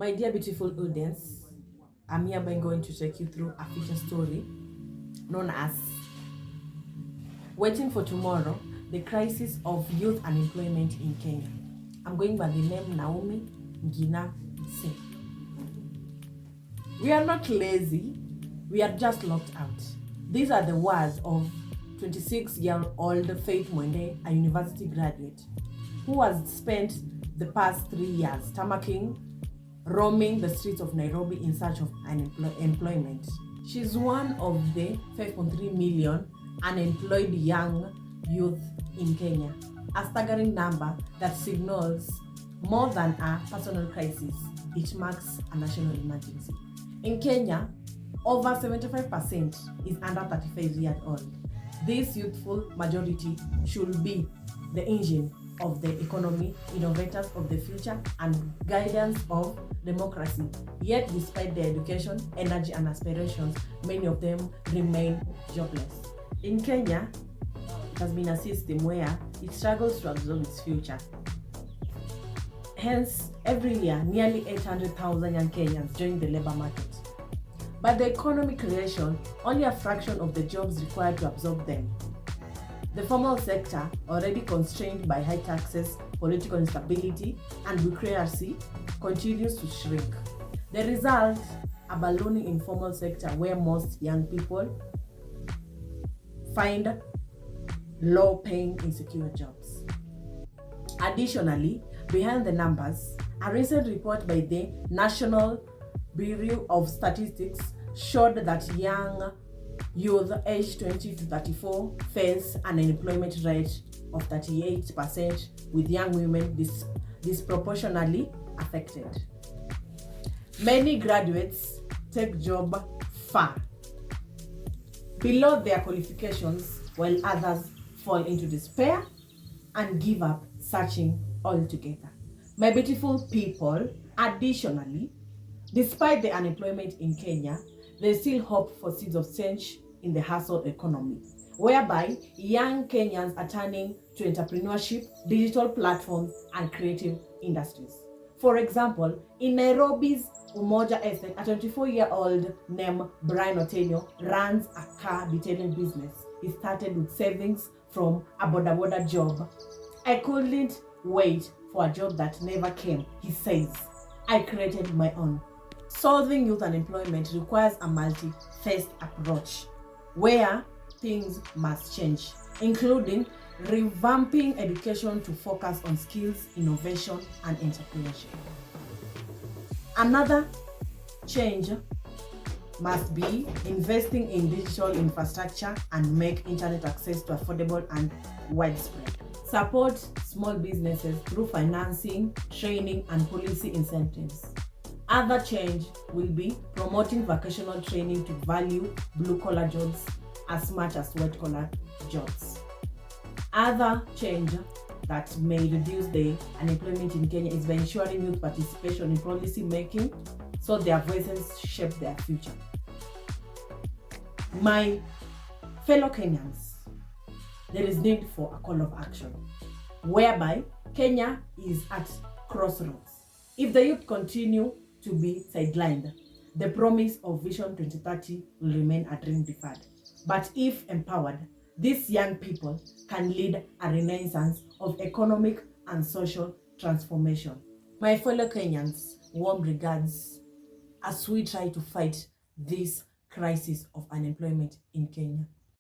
My dear beautiful audience, I'm hereby going to take you through a feature story known as Waiting for Tomorrow, the Crisis of Youth Unemployment in Kenya. I'm going by the name Naomi Ngina Singh. We are not lazy, we are just locked out. These are the words of 26-year-old Faith Mwende, a university graduate, who has spent the past 3 years roaming the streets of Nairobi in search of employment. She's one of the 5.3 million unemployed young youth in Kenya, a staggering number that signals more than a personal crisis. It marks a national emergency. In Kenya, over 75% is under 35 years old. This youthful majority should be the engine of the economy, innovators of the future, and guardians of democracy. Yet, despite their education, energy, and aspirations, many of them remain jobless. In Kenya, it has been a system where it struggles to absorb its future. Hence, every year, nearly 800,000 young Kenyans join the labor market. But the economic creation, only a fraction of the jobs required to absorb them. The formal sector, already constrained by high taxes, political instability, and bureaucracy, continues to shrink. The result, a ballooning informal sector where most young people find low-paying, insecure jobs. Additionally, behind the numbers, a recent report by the National Bureau of Statistics showed that young youth aged 20 to 34 face an unemployment rate of 38%, with young women disproportionately affected. Many graduates take job far below their qualifications, while others fall into despair and give up searching altogether. My beautiful people, additionally, despite the unemployment in Kenya, there's still hope for seeds of change in the hustle economy, whereby young Kenyans are turning to entrepreneurship, digital platforms, and creative industries. For example, in Nairobi's Umoja Estate, a 24-year-old named Brian Otenyo runs a car detailing business. He started with savings from a boda job. "I couldn't wait for a job that never came," he says. "I created my own." Solving youth unemployment requires a multi-faced approach where things must change, including revamping education to focus on skills, innovation, and entrepreneurship. Another change must be investing in digital infrastructure and make internet access to affordable and widespread. Support small businesses through financing, training, and policy incentives. Other change will be promoting vocational training to value blue-collar jobs as much as white-collar jobs. Other change that may reduce the unemployment in Kenya is by ensuring youth participation in policy making so their voices shape their future. My fellow Kenyans, there is need for a call of action, whereby Kenya is at crossroads. If the youth continue to be sidelined, the promise of Vision 2030 will remain a dream deferred. But if empowered, these young people can lead a renaissance of economic and social transformation. My fellow Kenyans, warm regards as we try to fight this crisis of unemployment in Kenya.